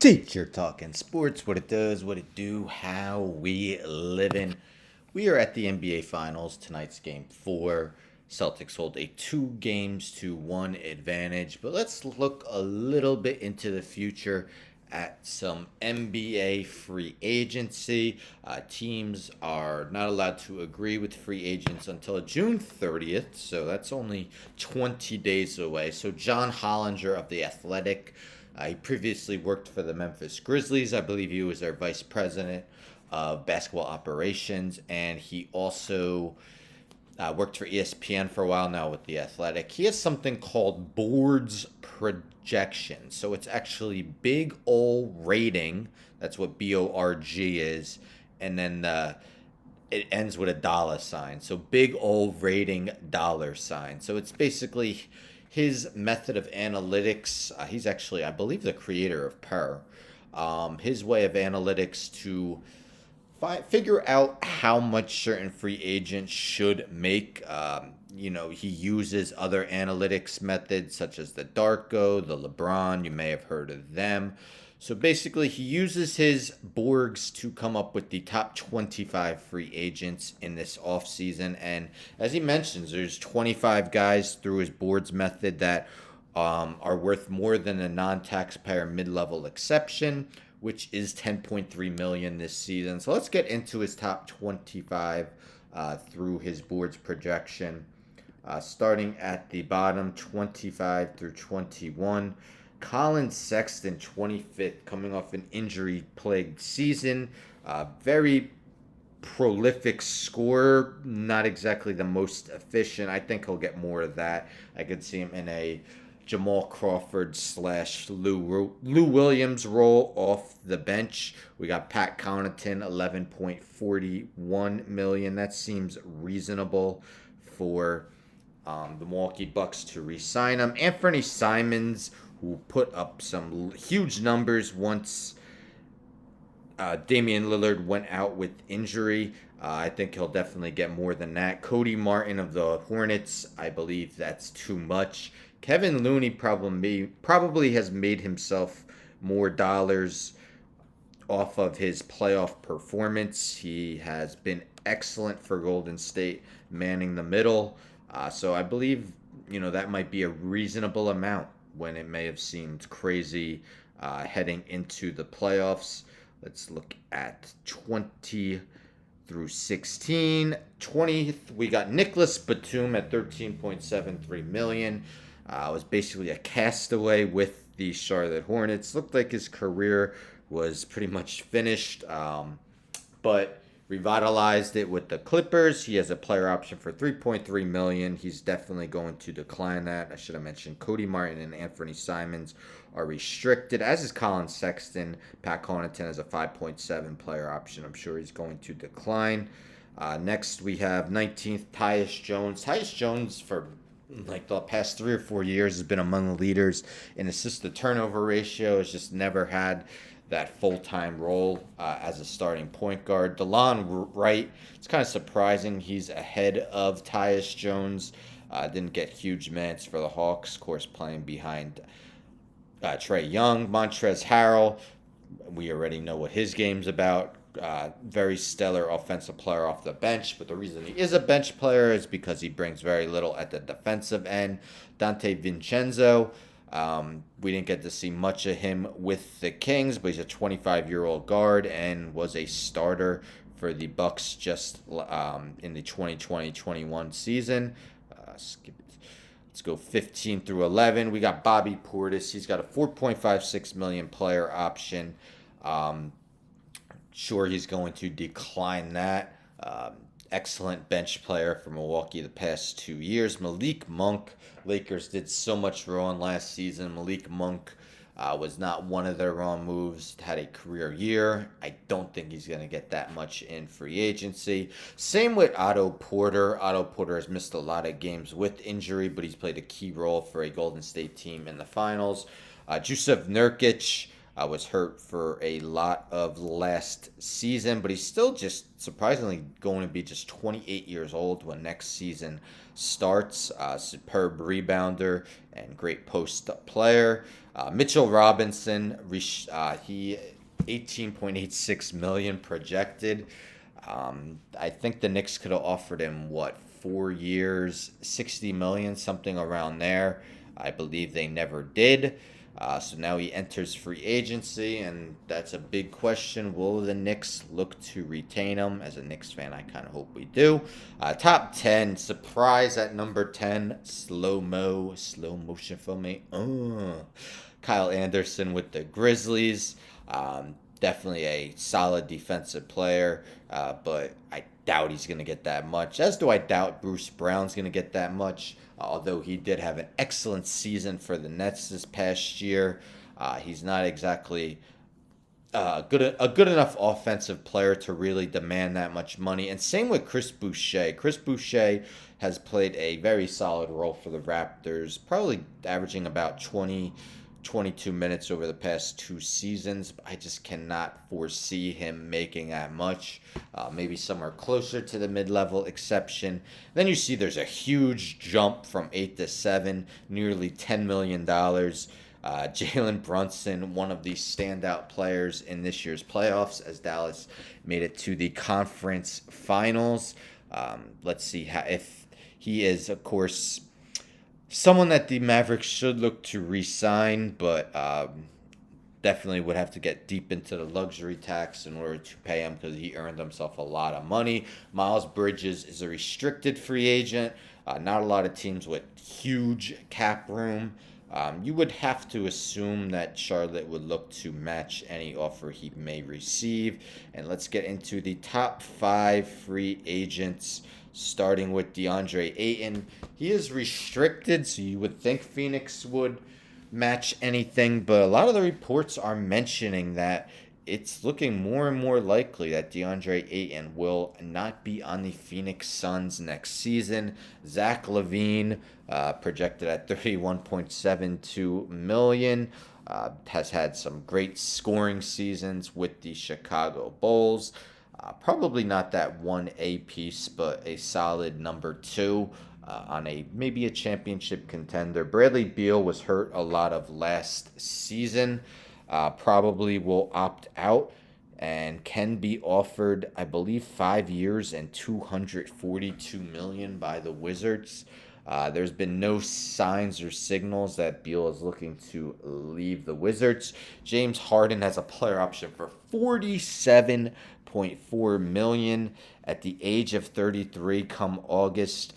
Teacher talking sports, what it does, what it do, how we living. We are at the NBA Finals. Tonight's game 4. Celtics hold a 2-1 advantage. But let's look a little bit into the future at some NBA free agency. Teams are not allowed to agree with free agents until June 30th, so that's only 20 days away. So John Hollinger of The Athletic, he previously worked for the Memphis Grizzlies. I believe he was their vice president of basketball operations, and he also worked for ESPN for a while now with The Athletic. He has something called boards projection. So it's actually big O rating. That's what BORG is. And then it ends with a dollar sign. So big O rating dollar sign. So it's basically his method of analytics. He's actually, I believe, the creator of PER. His way of analytics to figure out how much certain free agents should make. He uses other analytics methods such as the Darko, the LeBron. You may have heard of them. So basically, he uses his Borgs to come up with the top 25 free agents in this offseason. And as he mentions, there's 25 guys through his boards method that are worth more than a non-taxpayer mid-level exception, which is 10.3 million this season. So let's get into his top 25 through his boards projection. Starting at the bottom, 25 through 21. Colin Sexton, 25th, coming off an injury-plagued season. Very prolific scorer, not exactly the most efficient. I think he'll get more of that. I could see him in a Jamal Crawford / Lou Williams role off the bench. We got Pat Connaughton, 11.41 million. That seems reasonable for the Milwaukee Bucks to re-sign him. Anthony Simons, who put up some huge numbers once Damian Lillard went out with injury. I think he'll definitely get more than that. Cody Martin of the Hornets, I believe that's too much. Kevin Looney probably has made himself more dollars off of his playoff performance. He has been excellent for Golden State, manning the middle. So I believe, that might be a reasonable amount when it may have seemed crazy heading into the playoffs. Let's look at 20 through 16. 20th, we got Nicholas Batum at 13.73 million. Was basically a castaway with the Charlotte Hornets. Looked like his career was pretty much finished, but revitalized it with the Clippers. He has a player option for 3.3 million. He's definitely going to decline that. I should have mentioned Cody Martin and Anthony Simons are restricted, as is Colin Sexton. Pat Connaughton has a 5.7 player option. I'm sure he's going to decline. Next, we have 19th, Tyus Jones. Tyus Jones, for like the past 3 or 4 years, has been among the leaders in assist to turnover ratio. Has just never had that full-time role as a starting point guard. DeLon Wright, it's kind of surprising he's ahead of Tyus Jones. Didn't get huge minutes for the Hawks, of course, playing behind Trae Young. Montrezl Harrell, we already know what his game's about. Very stellar offensive player off the bench, but the reason he is a bench player is because he brings very little at the defensive end. Dante Vincenzo, we didn't get to see much of him with the Kings, but he's a 25-year-old guard and was a starter for the Bucks just in the 2020-21 season. Let's go 15 through 11. We got Bobby Portis. He's got a 4.56 million player option. Sure, he's going to decline that. Excellent bench player for Milwaukee the past 2 years. Malik Monk, Lakers did so much wrong last season. Malik Monk was not one of their wrong moves. Had a career year. I don't think he's going to get that much in free agency. Same with Otto Porter. Otto Porter has missed a lot of games with injury, but he's played a key role for a Golden State team in the finals. Jusuf Nurkic was hurt for a lot of last season, but he's still just surprisingly going to be just 28 years old when next season starts. Superb rebounder and great post-up player. Mitchell Robinson, he 18.86 million projected. I think the Knicks could have offered him 4 years, 60 million, something around there. I believe they never did. So now he enters free agency, and that's a big question. Will the Knicks look to retain him? As a Knicks fan, I kind of hope we do. Top 10, surprise at number 10, slow motion for me. Kyle Anderson with the Grizzlies. Definitely a solid defensive player, but I doubt he's going to get that much, as do I doubt Bruce Brown's going to get that much, although he did have an excellent season for the Nets this past year. He's not exactly a good enough offensive player to really demand that much money. And same with Chris Boucher. Chris Boucher has played a very solid role for the Raptors, probably averaging about 22 minutes over the past 2 seasons. I just cannot foresee him making that much. Maybe somewhere closer to the mid-level exception. Then you see there's a huge jump from 8 to 7, nearly $10 million. Jalen Brunson, one of the standout players in this year's playoffs, as Dallas made it to the conference finals. Let's see if he is, of course, someone that the Mavericks should look to re-sign, but definitely would have to get deep into the luxury tax in order to pay him, because he earned himself a lot of money. Miles Bridges is a restricted free agent. Not a lot of teams with huge cap room. You would have to assume that Charlotte would look to match any offer he may receive. And let's get into the top 5 free agents, starting with DeAndre Ayton. He is restricted, so you would think Phoenix would match anything, but a lot of the reports are mentioning that it's looking more and more likely that DeAndre Ayton will not be on the Phoenix Suns next season. Zach LaVine, projected at $31.72 million, has had some great scoring seasons with the Chicago Bulls. Probably not that 1A piece, but a solid number 2 on maybe a championship contender. Bradley Beal was hurt a lot of last season. Probably will opt out and can be offered, I believe, 5 years and $242 million by the Wizards. There's been no signs or signals that Beal is looking to leave the Wizards. James Harden has a player option for $47.4 million at the age of 33 come August.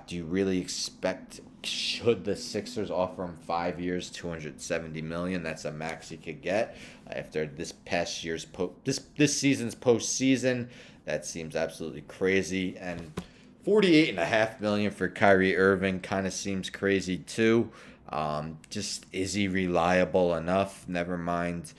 Do you really expect, should the Sixers offer him 5 years, $270 million? That's a max he could get after this past year's this season's postseason. That seems absolutely crazy. And $48.5 million for Kyrie Irving kind of seems crazy too. Just, is he reliable enough? Never mind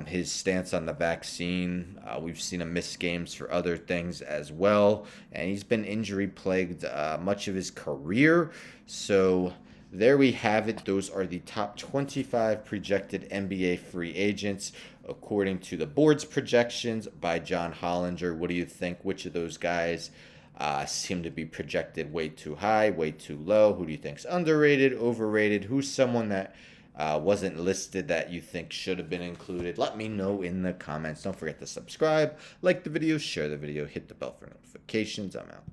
his stance on the vaccine. We've seen him miss games for other things as well, and he's been injury plagued much of his career. So there we have it. Those are the top 25 projected NBA free agents according to the board's projections by John Hollinger. What do you think? Which of those guys seem to be projected way too high, way too low? Who do you think's underrated, overrated? Who's someone that wasn't listed that you think should have been included? Let me know in the comments. Don't forget to subscribe, like the video, share the video, hit the bell for notifications. I'm out.